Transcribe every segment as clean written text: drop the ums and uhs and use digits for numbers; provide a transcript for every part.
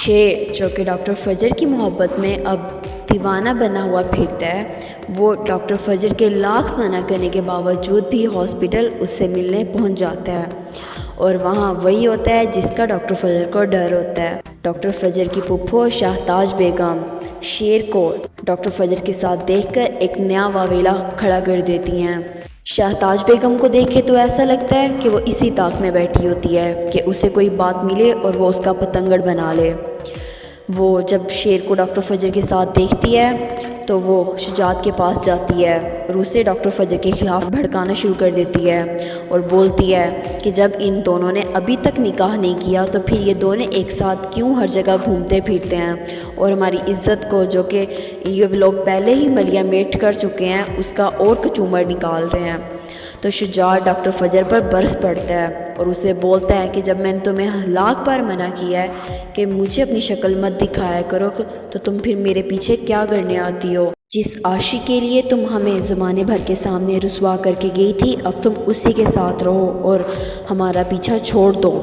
شیر جو کہ ڈاکٹر فجر کی محبت میں اب دیوانہ بنا ہوا پھرتا ہے، وہ ڈاکٹر فجر کے لاکھ منع کرنے کے باوجود بھی ہاسپٹل اس سے ملنے پہنچ جاتا ہے، اور وہاں وہی ہوتا ہے جس کا ڈاکٹر فجر کو ڈر ہوتا ہے۔ ڈاکٹر فجر کی پھپھو شہتاج بیگم شیر کو ڈاکٹر فجر کے ساتھ دیکھ کر ایک نیا واویلا کھڑا کر دیتی ہیں۔ شہتاج بیگم کو دیکھے تو ایسا لگتا ہے کہ وہ اسی طاق میں بیٹھی ہوتی ہے کہ اسے کوئی بات ملے اور وہ اس کا پتنگڑ بنا لے۔ وہ جب شیر کو ڈاکٹر فجر کے ساتھ دیکھتی ہے تو وہ شجاعت کے پاس جاتی ہے اور اسے ڈاکٹر فجر کے خلاف بھڑکانا شروع کر دیتی ہے اور بولتی ہے کہ جب ان دونوں نے ابھی تک نکاح نہیں کیا تو پھر یہ دونوں ایک ساتھ کیوں ہر جگہ گھومتے پھرتے ہیں اور ہماری عزت کو، جو کہ یہ لوگ پہلے ہی ملیا میٹ کر چکے ہیں، اس کا اور کچومر نکال رہے ہیں۔ تو شجاع ڈاکٹر فجر پر برس پڑتا ہے اور اسے بولتا ہے کہ جب میں نے تمہیں لاکھ بار منع کیا ہے کہ مجھے اپنی شکل مت دکھایا کرو تو تم پھر میرے پیچھے کیا کرنے آتی ہو؟ جس عاشق کے لیے تم ہمیں زمانے بھر کے سامنے رسوا کر کے گئی تھی، اب تم اسی کے ساتھ رہو اور ہمارا پیچھا چھوڑ دو۔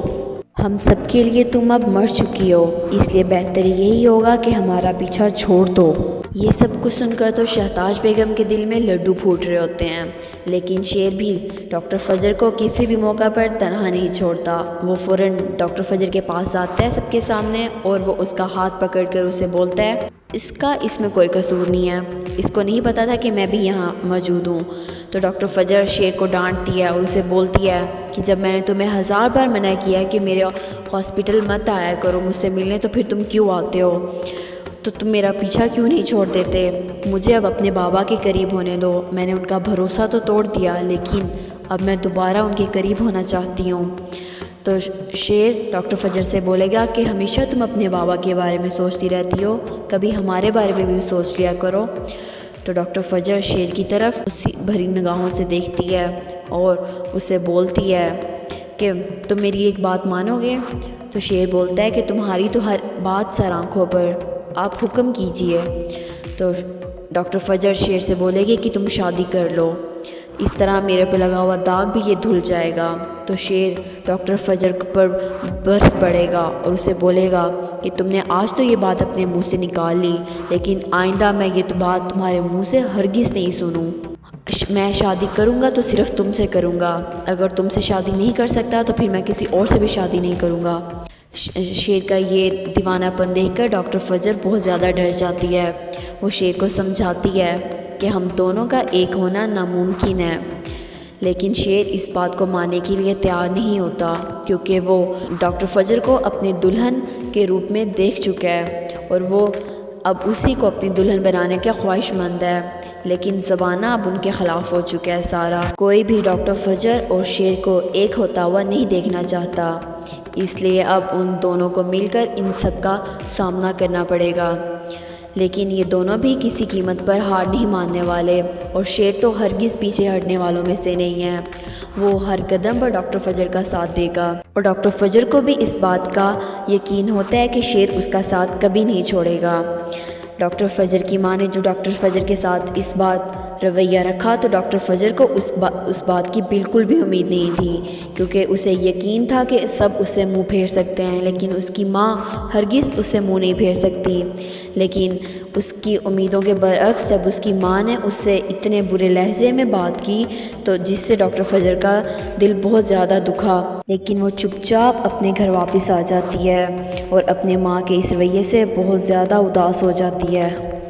ہم سب کے لیے تم اب مر چکی ہو، اس لیے بہتر یہی ہوگا کہ ہمارا پیچھا چھوڑ دو۔ یہ سب کچھ سن کر تو شہتاج بیگم کے دل میں لڈو پھوٹ رہے ہوتے ہیں، لیکن شیر بھی ڈاکٹر فجر کو کسی بھی موقع پر تنہا نہیں چھوڑتا۔ وہ فوراً ڈاکٹر فجر کے پاس آتا ہے سب کے سامنے اور وہ اس کا ہاتھ پکڑ کر اسے بولتا ہے اس میں کوئی قصور نہیں ہے، اس کو نہیں پتا تھا کہ میں بھی یہاں موجود ہوں۔ تو ڈاکٹر فجر شیر کو ڈانٹتی ہے اور اسے بولتی ہے کہ جب میں نے تمہیں 1000 بار منع کیا کہ میرے ہاسپٹل مت آیا کرو مجھ سے ملنے، تو پھر تم کیوں آتے ہو؟ تو تم میرا پیچھا کیوں نہیں چھوڑ دیتے؟ مجھے اب اپنے بابا کے قریب ہونے دو۔ میں نے ان کا بھروسہ تو توڑ دیا، لیکن اب میں دوبارہ ان کے قریب ہونا چاہتی ہوں۔ تو شیر ڈاکٹر فجر سے بولے گا کہ ہمیشہ تم اپنے بابا کے بارے میں سوچتی رہتی ہو، کبھی ہمارے بارے میں بھی سوچ لیا کرو۔ تو ڈاکٹر فجر شیر کی طرف اسی بھری نگاہوں سے دیکھتی ہے اور اسے بولتی ہے کہ تم میری ایک بات مانو گے؟ تو شیر بولتا ہے کہ تمہاری تو ہر بات سر آنکھوں پر، آپ حکم کیجئے۔ تو ڈاکٹر فجر شیر سے بولے گی کہ تم شادی کر لو، اس طرح میرے پہ لگا ہوا داغ بھی یہ دھل جائے گا۔ تو شیر ڈاکٹر فجر پر برس پڑے گا اور اسے بولے گا کہ تم نے آج تو یہ بات اپنے منہ سے نکال لی، لیکن آئندہ میں یہ بات تمہارے منہ سے ہرگز نہیں سنوں۔ میں شادی کروں گا تو صرف تم سے کروں گا، اگر تم سے شادی نہیں کر سکتا تو پھر میں کسی اور سے بھی شادی نہیں کروں گا۔ شیر کا یہ دیوانہ پن دیکھ کر ڈاکٹر فجر بہت زیادہ ڈر جاتی ہے۔ وہ شیر کو سمجھاتی ہے کہ ہم دونوں کا ایک ہونا ناممکن ہے، لیکن شیر اس بات کو ماننے کے لیے تیار نہیں ہوتا، کیونکہ وہ ڈاکٹر فجر کو اپنے دلہن کے روپ میں دیکھ چکا ہے اور وہ اب اسی کو اپنی دلہن بنانے کا خواہش مند ہے، لیکن زمانہ اب ان کے خلاف ہو چکا ہے سارا۔ کوئی بھی ڈاکٹر فجر اور شیر کو ایک ہوتا ہوا نہیں دیکھنا چاہتا، اس لیے اب ان دونوں کو مل کر ان سب کا سامنا کرنا پڑے گا، لیکن یہ دونوں بھی کسی قیمت پر ہار نہیں ماننے والے، اور شیر تو ہرگز پیچھے ہٹنے والوں میں سے نہیں ہے۔ وہ ہر قدم پر ڈاکٹر فجر کا ساتھ دے گا، اور ڈاکٹر فجر کو بھی اس بات کا یقین ہوتا ہے کہ شیر اس کا ساتھ کبھی نہیں چھوڑے گا۔ ڈاکٹر فجر کی ماں نے جو ڈاکٹر فجر کے ساتھ اس بات رویہ رکھا تو ڈاکٹر فجر کو اس بات کی بالکل بھی امید نہیں تھی، کیونکہ اسے یقین تھا کہ سب اس سے منہ پھیر سکتے ہیں، لیکن اس کی ماں ہرگز اس سے منہ نہیں پھیر سکتی۔ لیکن اس کی امیدوں کے برعکس جب اس کی ماں نے اس سے اتنے برے لہجے میں بات کی تو جس سے ڈاکٹر فجر کا دل بہت زیادہ دکھا، لیکن وہ چپ چاپ اپنے گھر واپس آ جاتی ہے اور اپنے ماں کے اس رویے سے بہت زیادہ اداس ہو جاتی ہے۔